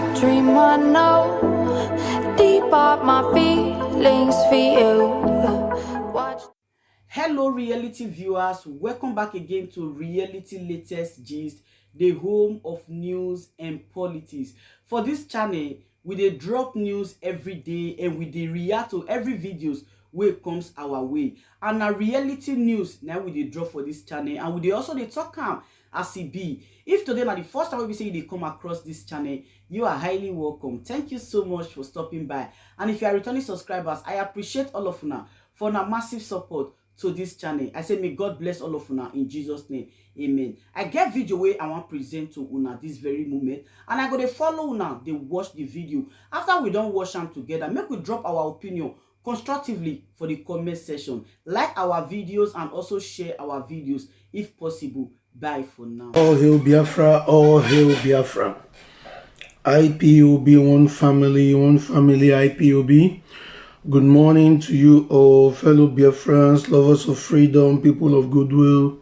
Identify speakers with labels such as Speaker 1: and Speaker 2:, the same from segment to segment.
Speaker 1: a dream I know. Deep up my feelings for you. Watch.
Speaker 2: Hello reality viewers, welcome back again to Reality Latest Gist, the home of news and politics. For this channel, we dey drop news every day and we dey react to every videos wey comes our way. And na reality news now we dey drop for this channel, and we dey also dey talk am as e be. If today na the first time we say you dey come across this channel, you are highly welcome. Thank you so much for stopping by. And if you are returning subscribers, I appreciate all of una for una massive support to this channel. I say may God bless all of una in Jesus name. Amen. I get video wey I want present to una this very moment, and I go dey follow una dey watch the video. After we don watch am together, make we drop our opinion constructively for the comment section. Like our videos and also share our videos if possible. Bye for now.
Speaker 3: All hail Biafra, all hail Biafra. IPOB, one family, IPOB. Good morning to you all, fellow Biafrans, lovers of freedom, people of goodwill.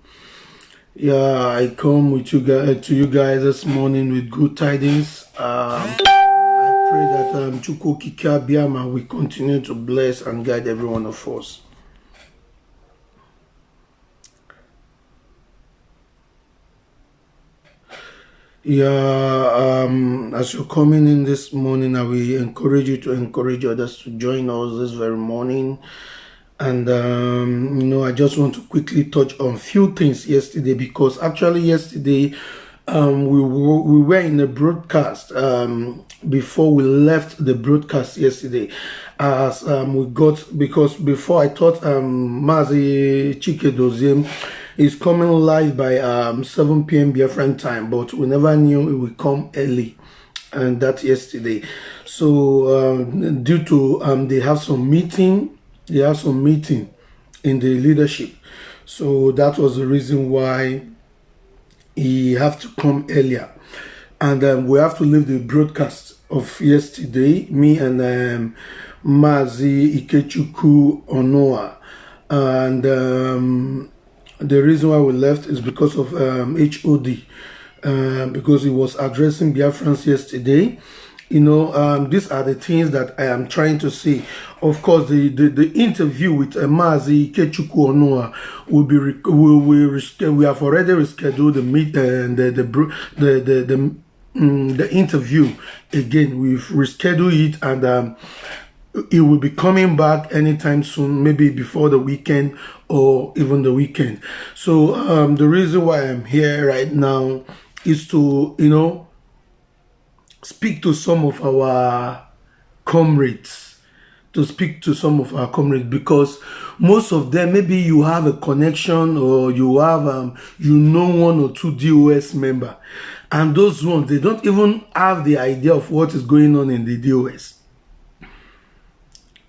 Speaker 3: Yeah, I come with you guys, to you guys this morning with good tidings. I pray that Chukwu Kika Biama will continue to bless and guide every one of us. Yeah, as you're coming in this morning, I will encourage you to encourage others to join us this very morning. And I just want to quickly touch on a few things yesterday, because actually yesterday we were in a broadcast before we left the broadcast yesterday, as we got, because before I thought Mazi Chike Doziem is coming live by 7 p.m. Biafran time, but we never knew it would come early, and that yesterday. So due to they have some meeting in the leadership, so that was the reason why he have to come earlier, and we have to leave the broadcast of yesterday, me and Mazi Ikechukwu Onoa, and the reason why we left is because of HOD, because he was addressing Biafrans yesterday. These are the things that I am trying to say. Of course, the interview with Mazi Ikechukwu Onoa will be we have already rescheduled the interview again. We've rescheduled it, and it will be coming back anytime soon, maybe before the weekend or even the weekend. So the reason why I'm here right now is to speak to some of our comrades, because most of them, maybe you have a connection, or you have one or two DOS member, and those ones, they don't even have the idea of what is going on in the DOS.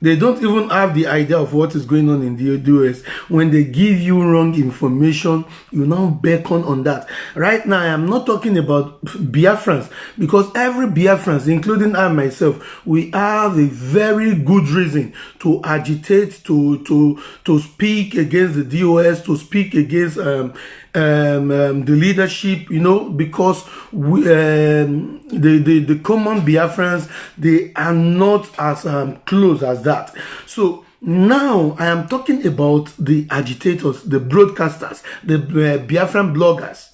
Speaker 3: They don't even have the idea of what is going on in the DOS. When they give you wrong information, you now beckon on that. Right now, I am not talking about Biafrans, because every Biafrans, including I myself, we have a very good reason to agitate, to speak against the DOS, to speak against the leadership, because we, the common Biafrans, they are not as close as that. So now I am talking about the agitators, the broadcasters, the Biafran bloggers.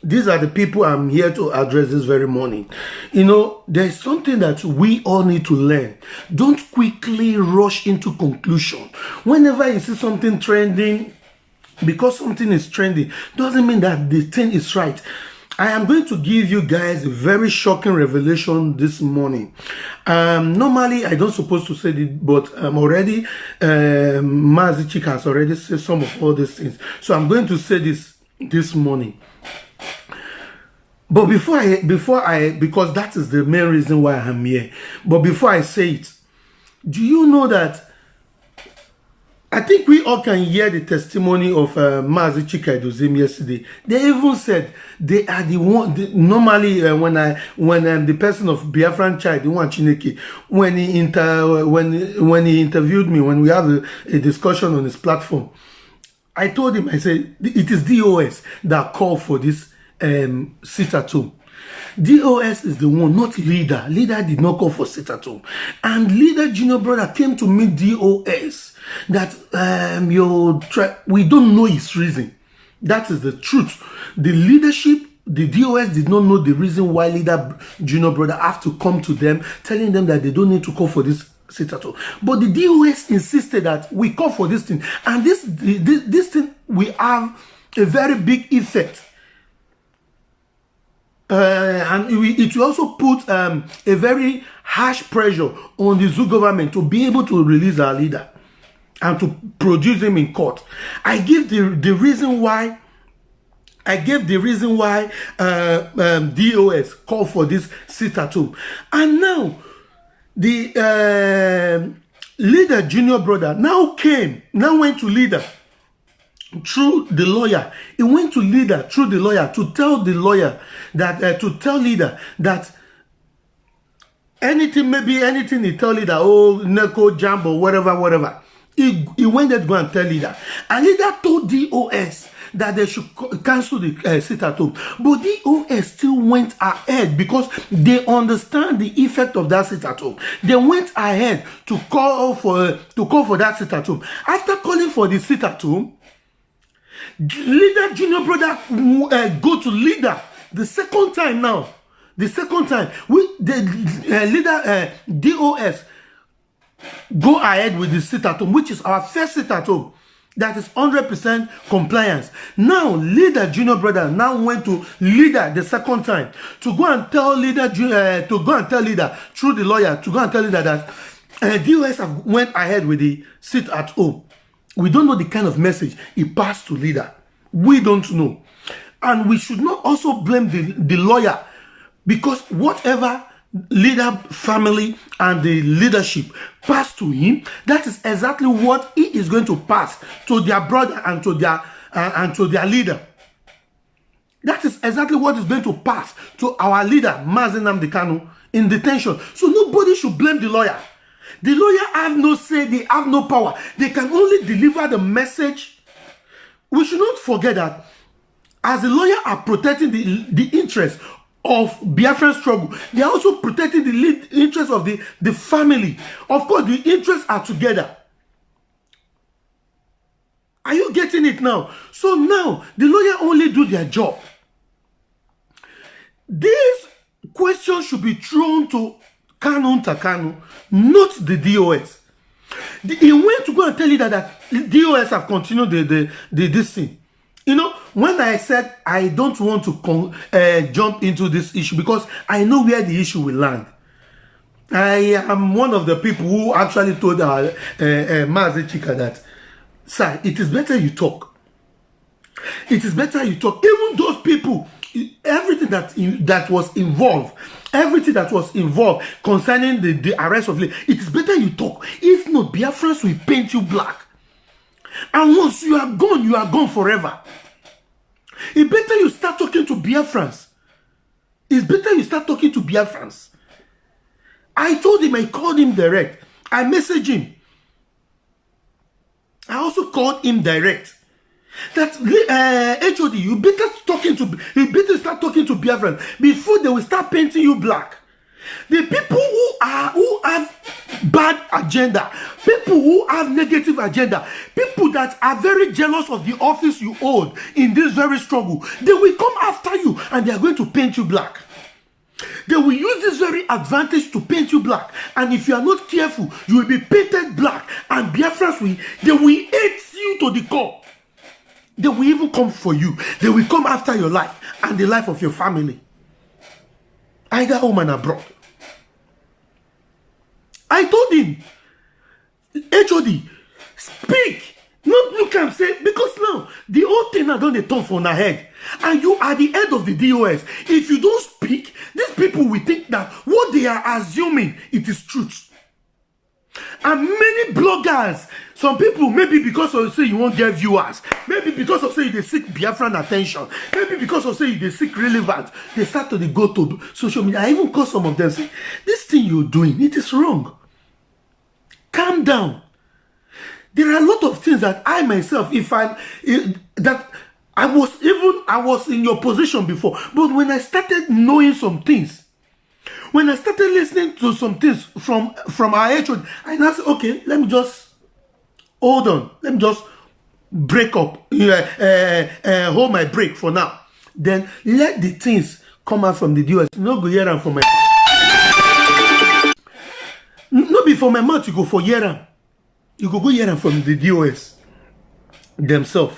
Speaker 3: These are the people I'm here to address this very morning. There's something that we all need to learn. Don't quickly rush into conclusion. Whenever you see something trending, because something is trending, doesn't mean that the thing is right. I am going to give you guys a very shocking revelation this morning. Normally, I don't supposed to say it, but already Mazi Chike has already said some of all these things. So I'm going to say this morning. But before I, because that is the main reason why I'm here. But before I say it, do you know that I think we all can hear the testimony of Mazi Chike Doziem yesterday. They even said they are the one. Normally, when the person of Biafran Child, the one Chineke, when he interviewed me, when we had a discussion on his platform, I told him, I said, it is DOS that called for this sit-at-home. DOS is the one, not Leader. Leader did not call for sit-at-home. And Leader junior brother came to meet DOS that we don't know his reason. That is the truth. The leadership, the DOS did not know the reason why Leader junior brother have to come to them, telling them that they don't need to call for this sit-at-home. But the DOS insisted that we call for this thing. And this thing will have a very big effect. And it will also put a very harsh pressure on the Zoo government to be able to release our leader and to produce him in court. I gave the reason why. I gave the reason why DOS called for this sit-at-home. And now the Leader junior brother now went to Leader through the lawyer. He went to Leader through the lawyer to tell the lawyer that to tell Leader that anything he tell Leader, oh, Neko, Jambo, whatever. He went there to go and tell Leader. And Leader told DOS that they should cancel the sit-at-home. But DOS still went ahead because they understand the effect of that sit-at-home. They went ahead to call for that sit-at-home. After calling for the sit-at-home, Leader junior brother go to Leader the second time now. The second time, Leader DOS go ahead with the sit-at-home, which is our first sit-at-home. That is 100% compliance. Now, Leader junior brother now went to Leader the second time to go and tell Leader through the lawyer to go and tell Leader that DOS have went ahead with the sit-at-home. We don't know the kind of message he passed to Leader. We don't know. And we should not also blame the lawyer, because whatever Leader family and the leadership passed to him, that is exactly what he is going to pass to their brother and to their leader. That is exactly what is going to pass to our leader, Mazi Nnamdi Kanu, in detention. So nobody should blame the lawyer. The lawyer have no say, they have no power. They can only deliver the message. We should not forget that as the lawyer are protecting the interest of Biafran struggle, they are also protecting the interest of the family. Of course, the interests are together. Are you getting it now? So now, the lawyer only do their job. This question should be thrown to Kanu Ntakanu, not the DOS. He went to go and tell you that DOS have continued this thing. You know, when I said I don't want to jump into this issue because I know where the issue will land. I am one of the people who actually told Mazi Chika that, sir, it is better you talk. It is better you talk. Even those people, everything that was involved concerning the arrest of Lee, it is better you talk. If not, Biafrans will paint you black. And once you are gone forever. It's better you start talking to Biafrans. It's better you start talking to Biafrans. I told him, I called him direct. I messaged him. I also called him direct. That HOD, you better start talking to Biafrans before they will start painting you black. The people who have bad agenda, people who have negative agenda, people that are very jealous of the office you hold in this very struggle, they will come after you and they are going to paint you black. They will use this very advantage to paint you black. And if you are not careful, you will be painted black. And Biafrans they will hate you to the core. They will even come for you. They will come after your life and the life of your family. Either home and abroad. I told him, HOD, speak. Not look and say, because now the whole thing are going to turn for our head. And you are the head of the DOS. If you don't speak, these people will think that what they are assuming, it is truth. And many bloggers, some people, maybe because of say you won't get viewers, maybe because of say they seek Biafran attention, maybe because of say they seek relevance, they start to go to social media. I even call some of them say, this thing you're doing, it is wrong. Calm down. There are a lot of things that I myself, I was in your position before, but when I started knowing some things, when I started listening to some things from our HOD, I now said, okay, let me just hold on, let me just break up, hold my break for now. Then let the things come out from the DOS. No go hear them from my no be for my mouth, you go for hear them. You go hear them from the DOS themselves.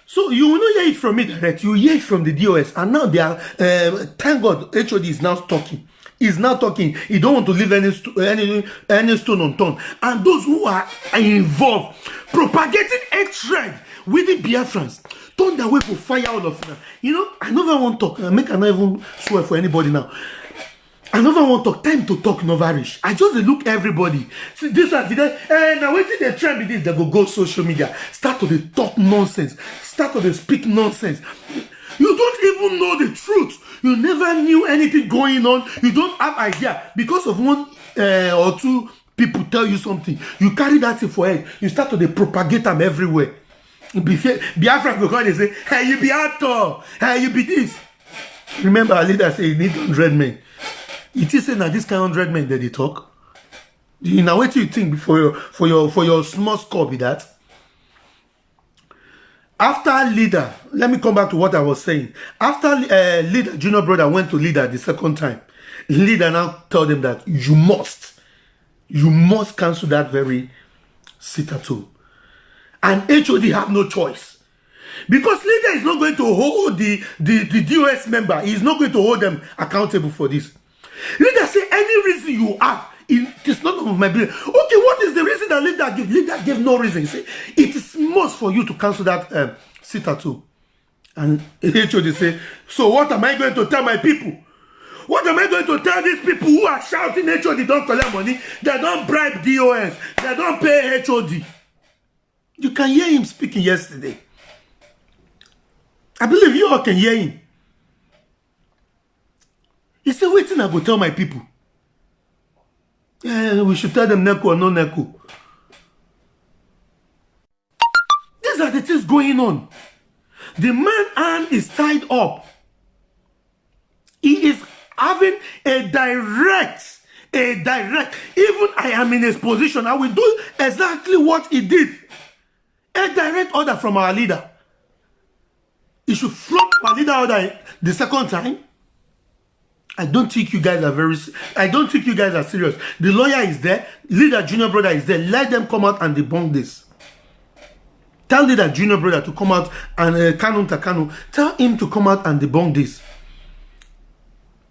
Speaker 3: So you will not hear it from me direct, you hear it from the DOS. And now they are, thank God, HOD is now talking. He's now talking. He don't want to leave any stone unturned. And those who are involved, propagating hatred within Biafrans, turn their way to fire all of them. You know, I never want to talk. I not even swear for anybody now. I never want to talk. Time to talk novarish. I just look everybody. See this one today. Now waiting the trend with this. They go social media. Start to the talk nonsense. Start to the speak nonsense. You don't even know the truth. You never knew anything going on. You don't have idea. Because of one or two people tell you something, you carry that thing for head. You start to propagate them everywhere. Biafra go come and say, hey, you be actor. Hey, you be this. Remember our leader say you need 100 men. It is saying that this kind of 100 men that they talk. You know what you think for your small score be that? After leader, let me come back to what I was saying. After leader, junior brother went to leader the second time. Leader now told them that you must cancel that very sit-at-home. And HOD have no choice. Because leader is not going to hold the DOS member. He is not going to hold them accountable for this. Leader say any reason you have, it is not of my business. Okay, what is the reason that leader give? Leader gave no reason. He say it is must for you to cancel that sit-at-home. And HOD say, so what am I going to tell my people? What am I going to tell these people who are shouting HOD don't collect money? They don't bribe DOS. They don't pay HOD. You can hear him speaking yesterday. I believe you all can hear him. He said, waiting, I go tell my people. We should tell them Neko or no Neko. These are the things going on. The man hand is tied up. He is having a direct, even I am in his position, I will do exactly what he did. A direct order from our leader. He should flop our leader order the second time. I don't think you guys are serious. The lawyer is there. Leader junior brother is there. Let them come out and debunk this. Tell leader junior brother to come out and Kanu Takanu. Tell him to come out and debunk this.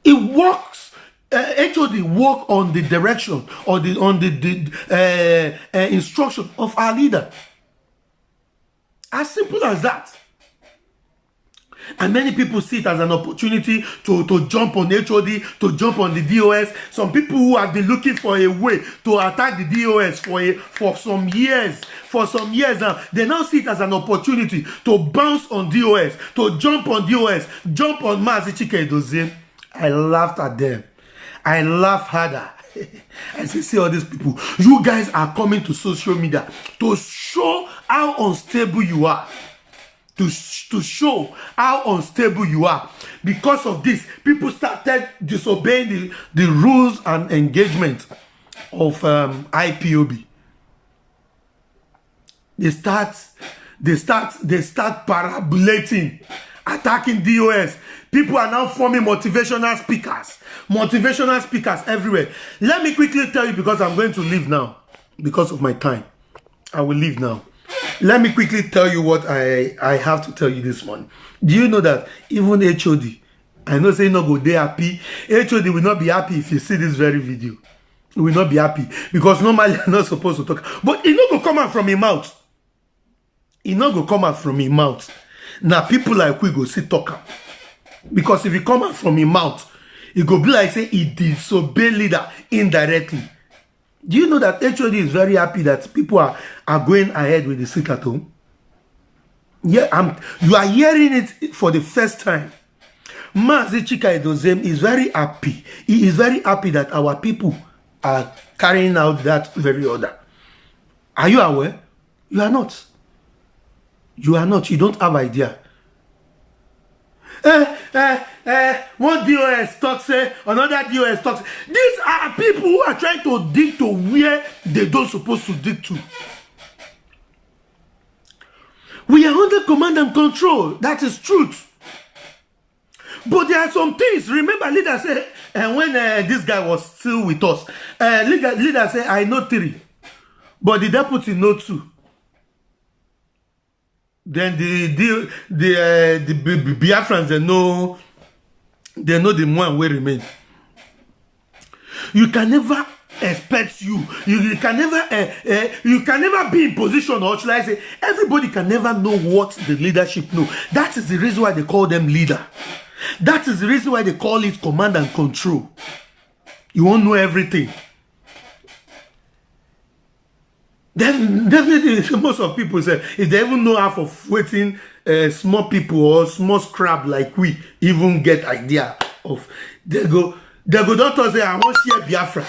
Speaker 3: It works. HOD work on the direction or on the instruction of our leader. As simple as that. And many people see it as an opportunity to jump on HOD, to jump on the DOS. Some people who have been looking for a way to attack the DOS for some years. For some years now, they now see it as an opportunity to bounce on DOS, to jump on DOS, jump on Mazi Chike Edozie. I laughed at them. I laughed harder. I see all these people. You guys are coming to social media to show how unstable you are. To show how unstable you are. Because of this, people started disobeying the rules and engagement of IPOB. They start parabolating, attacking DOS. People are now forming motivational speakers everywhere. Let me quickly tell you, because I'm going to leave now because of my time. I will leave now. Let me quickly tell you what I have to tell you this morning. Do you know that even HOD, I know say no go dey happy. HOD will not be happy if you see this very video. He will not be happy because normally I'm not supposed to talk. But it not go come out from his mouth. It not go come out from his mouth. Now people like we go see talk. Because if it come out from his mouth, it go be like say he disobey leader indirectly. Do you know that HOD is very happy that people are going ahead with the sit-at-home? Yeah, you are hearing it for the first time. Mazi Chike Edozie is very happy. He is very happy that our people are carrying out that very order. Are you aware? You are not. You are not. You don't have idea. One DOS talks, another DOS talks. These are people who are trying to dig to where they don't supposed to dig to. We are under command and control. That is truth. But there are some things. Remember, leader said, and when this guy was still with us, leader said, I know 3, but the deputy know 2. Then the Biafrans, they know the one will remain. You can never expect you can never be in position, or should I say, everybody can never know what the leadership know. That is the reason why they call them leader. That is the reason why they call it command and control. You won't know everything. Then definitely most of people say, if they even know half of waiting, small people or small scrap like we even get idea of, they go don't say, I want share Biafra.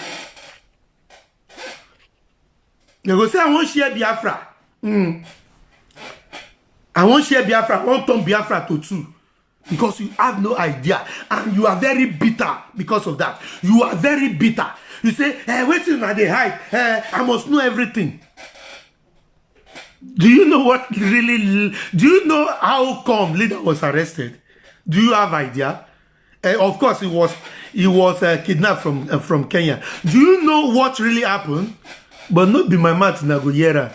Speaker 3: They go say, I want share Biafra. I want share Biafra. I want turn Biafra to 2. Because you have no idea. And you are very bitter because of that. You are very bitter. You say, waiting at the height. I must know everything. Do you know what really? Do you know how come leader was arrested? Do you have idea? Of course, he was kidnapped from Kenya. Do you know what really happened? But not be my mouth Nagoyera.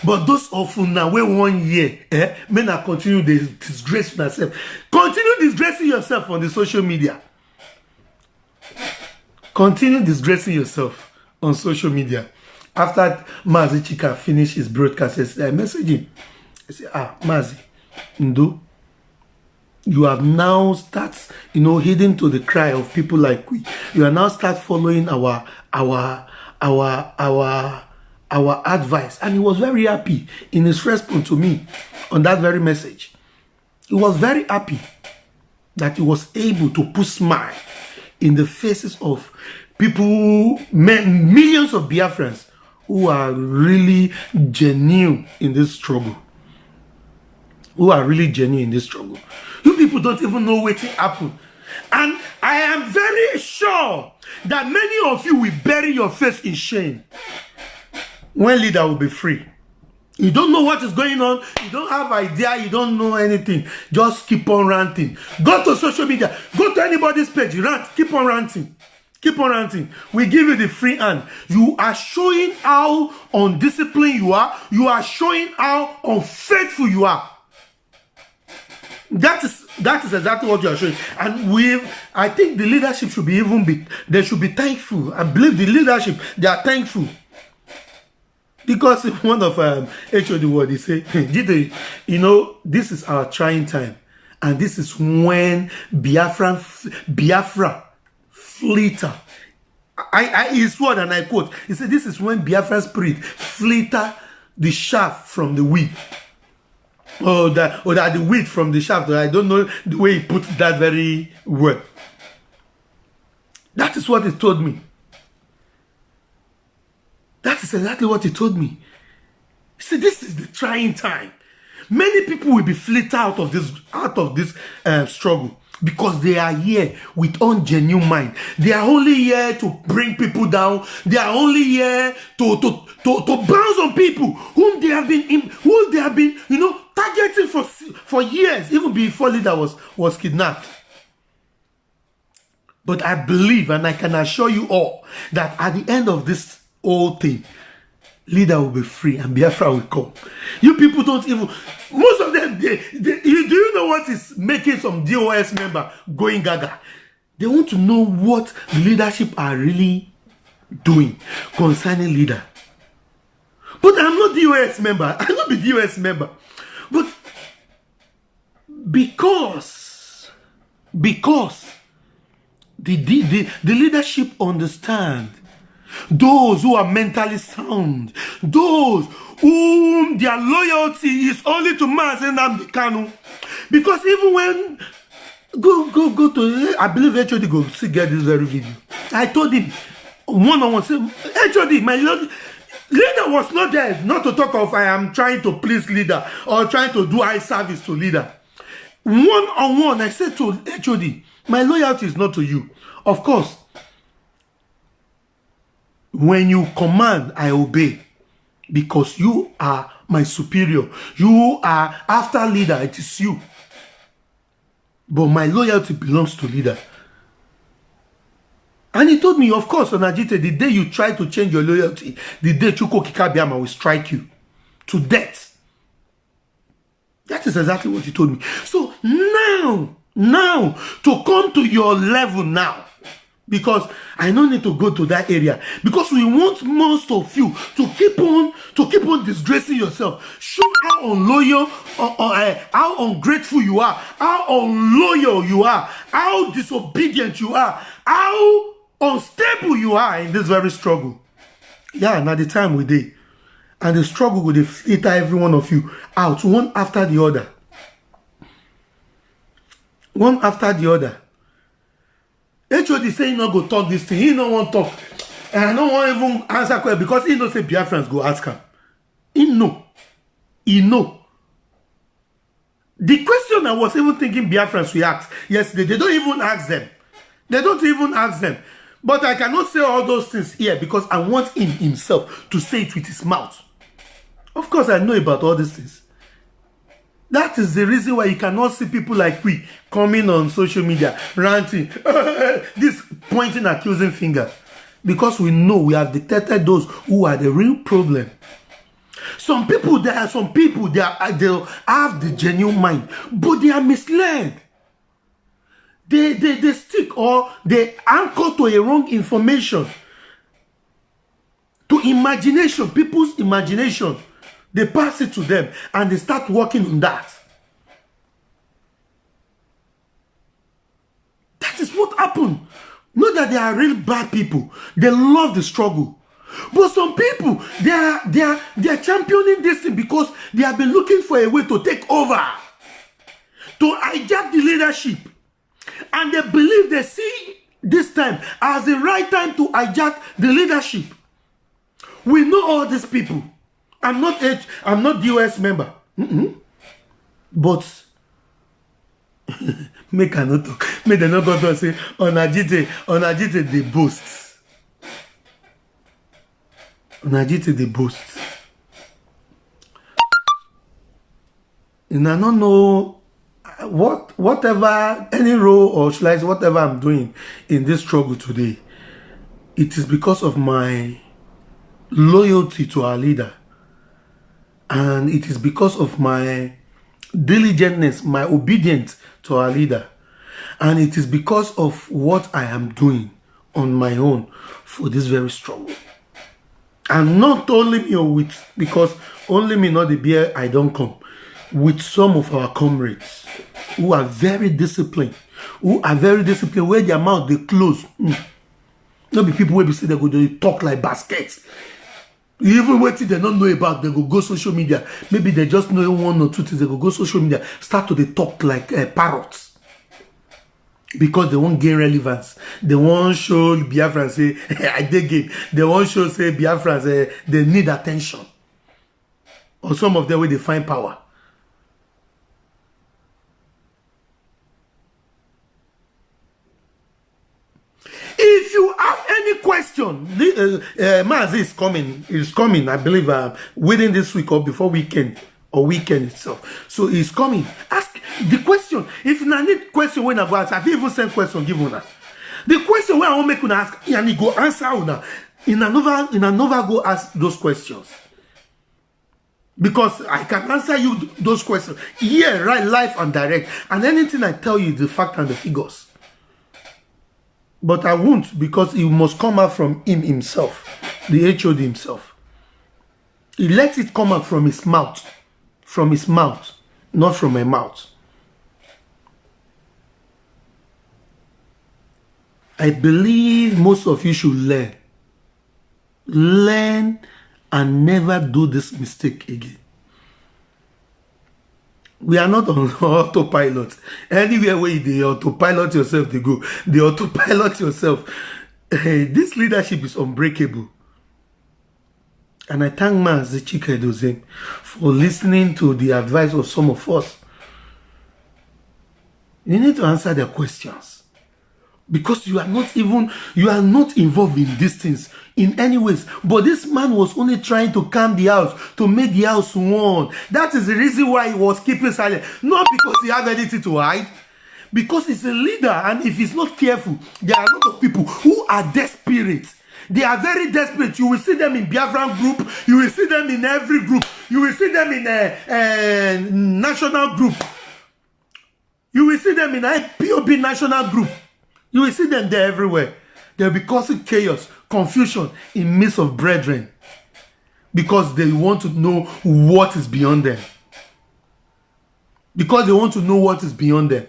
Speaker 3: But those of you now wait 1 year, men are continue to disgrace yourself. Continue disgracing yourself on the social media. Continue disgracing yourself on social media. After Mazi Chika finished his broadcast, I messaged him. I said, Mazi, Ndo, you have now start, heeding to the cry of people like we. You are now start following our advice. And he was very happy in his response to me on that very message. He was very happy that he was able to put smile in the faces of people, millions of Biafrans who are really genuine in this struggle. You people don't even know what happened. And I am very sure that many of you will bury your face in shame when leader will be free. You don't know what is going on. You don't have idea. You don't know anything. Just keep on ranting. Go to social media. Go to anybody's page. Rant. Keep on ranting. Keep on ranting. We give you the free hand. You are showing how undisciplined you are. You are showing how unfaithful you are. That is exactly what you are showing. And I think the leadership should they should be thankful. I believe the leadership, they are thankful. Because one of HOD word, he say, this is our trying time. And this is when Biafra flitter. His word, and I quote, he said, this is when Biafra spirit flitter the shaft from the wheat. Or that the wheat from the shaft. I don't know the way he put that very word. That is what he told me. That is exactly what he told me. He said, this is the trying time. Many people will be flitted out of this struggle because they are here with ungenuine mind. They are only here to bring people down. They are only here to bounce on people whom they have been targeting for years, even before leader was kidnapped. But I believe, and I can assure you all, that at the end of this whole thing, leader will be free and Biafra will come. You people don't even, most of them, do you know what is making some DOS member going gaga? They want to know what the leadership are really doing concerning leader. But I'm not DOS member. I'm not the DOS member. But because the leadership understand those who are mentally sound, those whom their loyalty is only to Mazi Nnamdi Kanu. Because even when go to, I believe HOD go see get this very video. I told him one-on-one, say, HOD, my lord, leader was not there, not to talk of I am trying to please leader or trying to do eye service to leader. One-on-one, I said to HOD, my loyalty is not to you. Of course, when you command, I obey because you are my superior. You are after leader, it is you. But my loyalty belongs to leader. And he told me, of course, Onajite, the day you try to change your loyalty, the day Chukwu Okike Abiama will strike you to death. That is exactly what he told me. So now, to come to your level now, because I don't need to go to that area, because we want most of you to keep on disgracing yourself. Show how unloyal, how ungrateful you are, how unloyal you are, how disobedient you are, how unstable you are in this very struggle. Yeah, now the time we did. And the struggle will filter every one of you out, one after the other. One after the other. HOD say he not go talk this thing. He don't want to talk. And I don't want even answer question because he don't say Biafrans go ask him. He know. He know. The question I was even thinking Biafrans we ask yesterday, they don't even ask them. They don't even ask them. But I cannot say all those things here because I want him himself to say it with his mouth. Of course, I know about all these things. That is the reason why you cannot see people like we coming on social media, ranting, this pointing, accusing finger. Because we know we have detected those who are the real problem. Some people, there are some people, they have the genuine mind, but they are misled. They stick or they anchor to a wrong information. To imagination, people's imagination. They pass it to them and they start working on that. That is what happened. Not that they are real bad people. They love the struggle. But some people, they are championing this thing because they have been looking for a way to take over. To hijack the leadership. And they believe they see this time as the right time to hijack the leadership. We know all these people. I'm not the US member. But make I not talk. Make them not go to say Onajite they boast. Onajite they boast. And I don't know whatever any role or slice whatever I'm doing in this struggle today. It is because of my loyalty to our leader. And it is because of my diligentness, my obedience to our leader. And it is because of what I am doing on my own for this very struggle. And not only me, because only me, not the beer, I don't come. With some of our comrades who are very disciplined, where their mouth, they close. Not be people where we say they talk like baskets. Even what they don't know about, they go social media. Maybe they just know one or two things. They go social media, start to they talk like parrots because they won't gain relevance. They won't show Biafrans say I did game. They won't show say Biafrans they need attention. Or some of them where they find power. If you have any question, Mazi is coming, I believe, within this week or before weekend or weekend itself. So he's coming. Ask the question. If you need question when I go ask, I've even sent question, give una. The question where I want make una ask, and he go answer una. In another go ask those questions. Because I can answer you those questions. Yeah, right, live and direct. And anything I tell you is the fact and the figures. But I won't, because it must come out from him himself, the HOD himself. He lets it come out from his mouth, not from my mouth. I believe most of you should learn and never do this mistake again. We are not on autopilot. Anywhere where they autopilot yourself, they go. They autopilot yourself. This leadership is unbreakable. And I thank Mazi Chike for listening to the advice of some of us. You need to answer their questions. Because you are not involved in these things in any ways. But this man was only trying to calm the house, to make the house warm. That is the reason why he was keeping silent. Not because he had anything to hide. Because he's a leader, and if he's not careful, there are a lot of people who are desperate. They are very desperate. You will see them in Biafran group. You will see them in every group. You will see them in a national group. You will see them in IPOB national group. You will see them there everywhere. They'll be causing chaos, confusion in midst of brethren. Because they want to know what is beyond them. Because they want to know what is beyond them.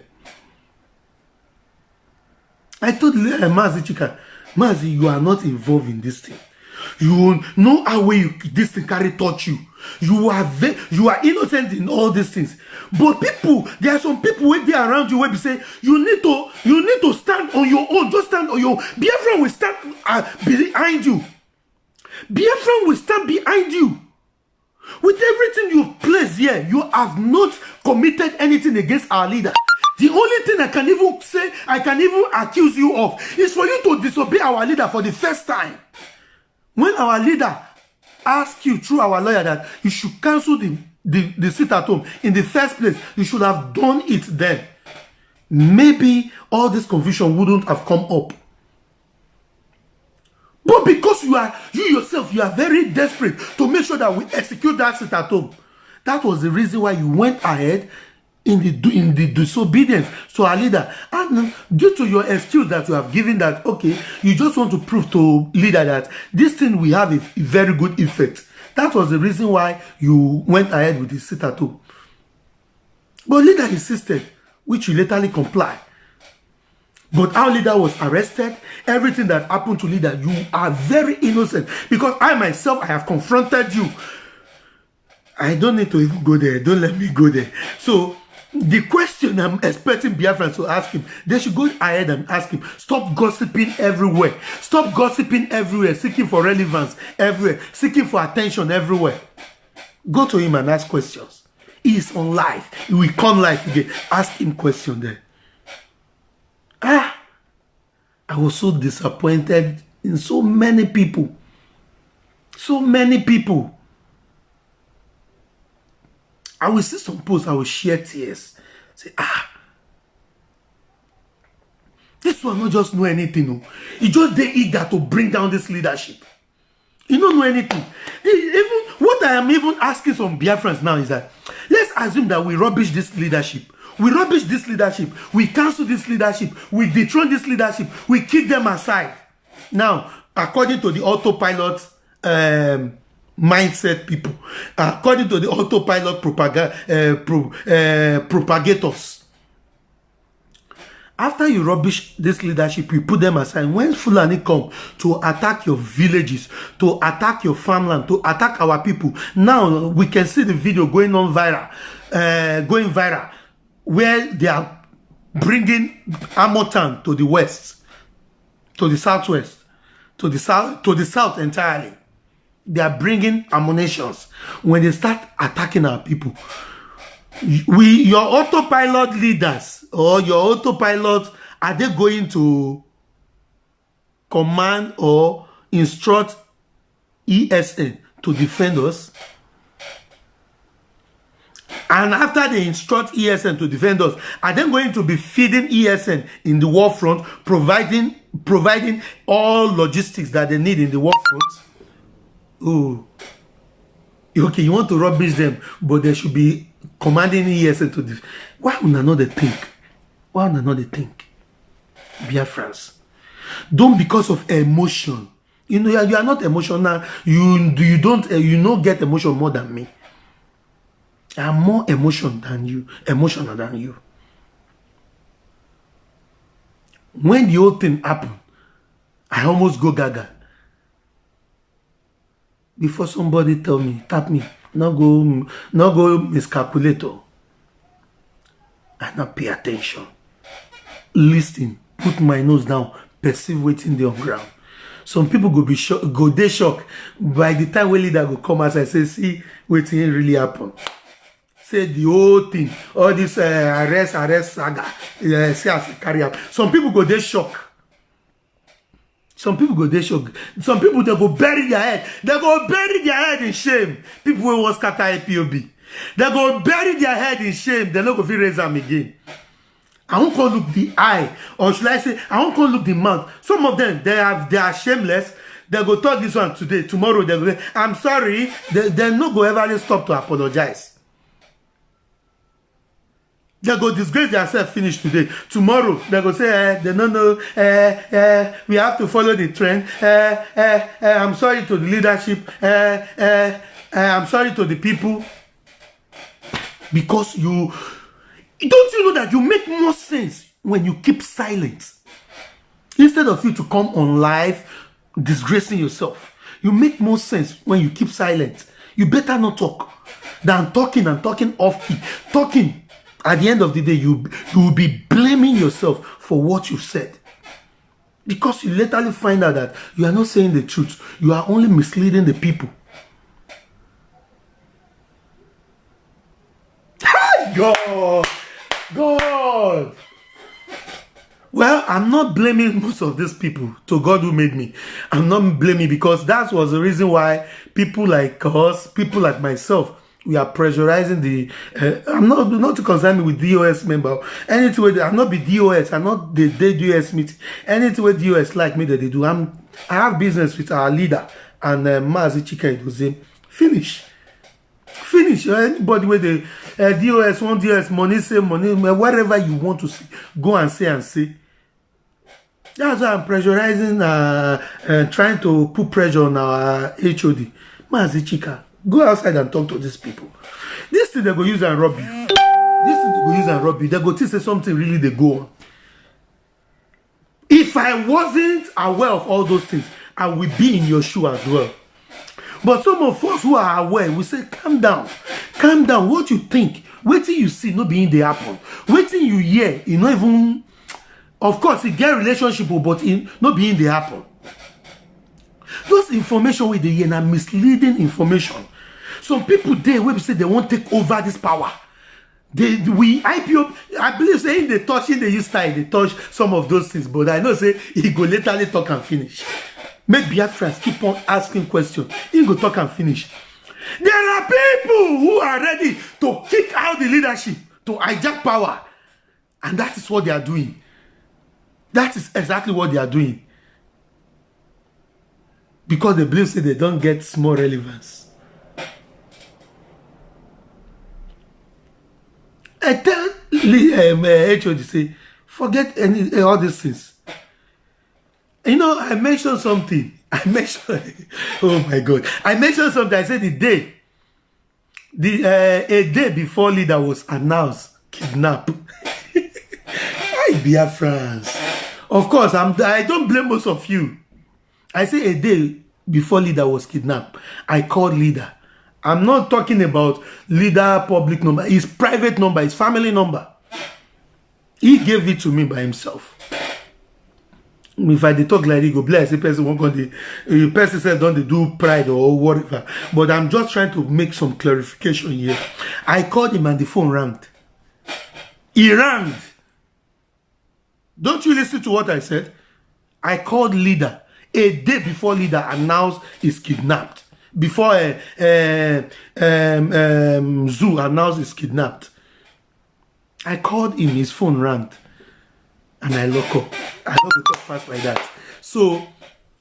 Speaker 3: I told Mazi Chika, Mazi, you are not involved in this thing. You know how this thing carry touch you. You are innocent in all these things. But people, there are some people where they around you where they say you need to stand on your own. Just stand on your own. Biafran will stand behind you. Biafran will stand behind you. With everything you've placed here, you have not committed anything against our leader. The only thing I can even say, I can even accuse you of, is for you to disobey our leader for the first time. When our leader asks you through our lawyer that you should cancel the sit at home in the first place, you should have done it then. Maybe all this confusion wouldn't have come up. But because you yourself, you are very desperate to make sure that we execute that sit at home. That was the reason why you went ahead in the disobedience to our leader, and due to your excuse that you have given that, okay, you just want to prove to leader that this thing will have a very good effect. That was the reason why you went ahead with the sit at home. But leader insisted, which you laterally comply. But our leader was arrested. Everything that happened to leader, you are very innocent, because I myself, I have confronted you. I don't need to even go there. Don't let me go there. So the question I'm expecting Biafrans to ask him, they should go ahead and ask him, stop gossiping everywhere. Stop gossiping everywhere, seeking for relevance everywhere, seeking for attention everywhere. Go to him and ask questions. He is on live. He will come live again. Ask him question there. I was so disappointed in so many people. So many people. I will see some posts, I will share tears. Say, this one not just know anything. No. He just they eager to bring down this leadership. He don't know anything. Even what I am even asking some Biafrans now is that, let's assume that we rubbish this leadership. We rubbish this leadership. We cancel this leadership. We dethrone this leadership. We kick them aside. Now, according to the autopilot mindset people, according to the autopilot propagators, after you rubbish this leadership, you put them aside. When Fulani come to attack your villages, to attack your farmland, to attack our people, now we can see the video going viral, where they are bringing Amotan to the west, to the southwest, to the south entirely. They are bringing ammunitions. When they start attacking our people, your autopilot leaders or your autopilot, are they going to command or instruct ESN to defend us? And after they instruct ESN to defend us, are they going to be feeding ESN in the war front, providing all logistics that they need in the war front? Oh, okay, you want to rubbish them, but they should be commanding ESN to defend. Why would another think? Why would another think? Biafrans, don't because of emotion. You know, you are not emotional. You don't get emotion more than me. I'm more emotional than you. When the whole thing happened, I almost go gaga. Before somebody tell me, tap me, not go miscalculator. I not pay attention. Listen, put my nose down, perceive waiting there on ground. Some people go be shock, go dey shock. By the time when leader go come out and say, see wetin really happen. Say the whole thing, all this arrest saga, say as e carry out. Some people go dey shock. Some people go dey shock. Some people they go bury their head. They go bury their head in shame. People who want scatter IPOB. They go bury their head in shame. They no go fit raise them again. I won't call look the eye, or should I say, I won't call look the mouth. Some of them, they are shameless. They go talk this one today. Tomorrow they go say, I'm sorry. They no go ever stop to apologize. They go disgrace themselves finish today. Tomorrow they go say, they don't know. We have to follow the trend. I'm sorry to the leadership. I'm sorry to the people. Because don't you know that you make more sense when you keep silent? Instead of you to come on live disgracing yourself, you make more sense when you keep silent. You better not talk than talking and talking off key. Talking, at the end of the day, you will be blaming yourself for what you said. Because you literally find out that you are not saying the truth. You are only misleading the people. God. Well, I'm not blaming most of these people to God who made me. I'm not blaming because that was the reason why people like us, people like myself, we are pressurizing the. I'm not to concern me with DOS member. Anything I'm not be DOS. I'm not the DOS meeting. Anything with DOS like me that they do. I have business with our leader and Mazi Chika Edozie. Finish. Anybody with the DOS, one DOS, money, say money, whatever you want to see, go and say. That's why I'm pressurizing, trying to put pressure on our HOD. Mazi Chika, go outside and talk to these people. This thing they go use and rob you. They go to say something really they go on. If I wasn't aware of all those things, I will be in your shoe as well. But some of us who are aware, we say, calm down. Calm down. What you think, waiting you see, not being the happen. Waiting you hear, you not even, of course, it get relationship, but it not being the happen. Those information with the hear are misleading information. Some people there will say they won't take over this power. IPO, I believe saying they use style, they touch some of those things, but I know say he go literally talk and finish. Make Biafrans keep on asking questions. He go talk and finish. There are people who are ready to kick out the leadership, to hijack power. And that is what they are doing. That is exactly what they are doing. Because they believe say they don't get small relevance. I tell HOD say, forget all these things. You know, I mentioned something. Oh my God. I mentioned something. I said a day before leader was announced, kidnapped. I Biafrans. Of course, I don't blame most of you. I say a day before leader was kidnapped, I called leader. I'm not talking about leader public number. His private number, his family number. He gave it to me by himself. If I talk like this, go bless the person won't go the person said don't they do pride or whatever. But I'm just trying to make some clarification here. I called him and the phone rang. He rang. Don't you listen to what I said? I called leader a day before leader announced he's kidnapped. Before Zoo announced he's kidnapped. I called him, his phone rang. And I lock up. I don't go talk fast like that. So,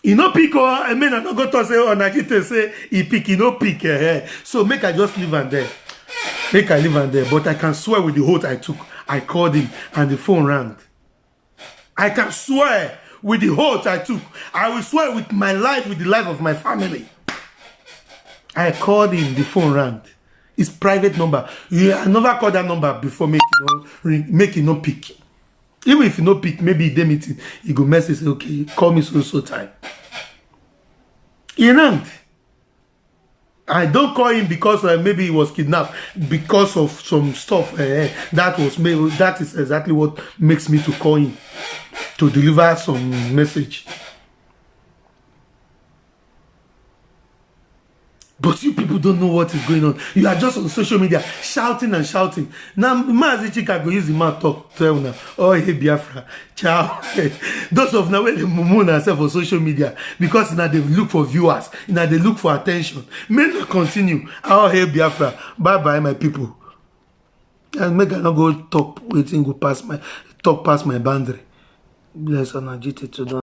Speaker 3: he no pick or I mean I don't go to say oh Najite say he pick, he no pick. So make I just leave and there. Make I leave and there. But I can swear with the oath I took. I called him and the phone rang. I can swear with the oath I took. I will swear with my life, with the life of my family. I called him, the phone rang. His private number. I never called that number before make it no pick. Even if you no pick, maybe they meeting, you go message, say, okay, call me so time. He rang. I don't call him because maybe he was kidnapped, because of some stuff that is exactly what makes me to call him to deliver some message. But you people don't know what is going on. You are just on social media shouting and shouting. Now, Mazi Chika go use the mouth talk to now. Oh, hey, Biafra. Ciao. Those of now, when they moon themselves on social media, because now they look for viewers, now they look for attention. May not continue. Oh, hey, Biafra. Bye-bye, my people. And make I not go talk, waiting, go past my, talk past my boundary. Bless and agitated to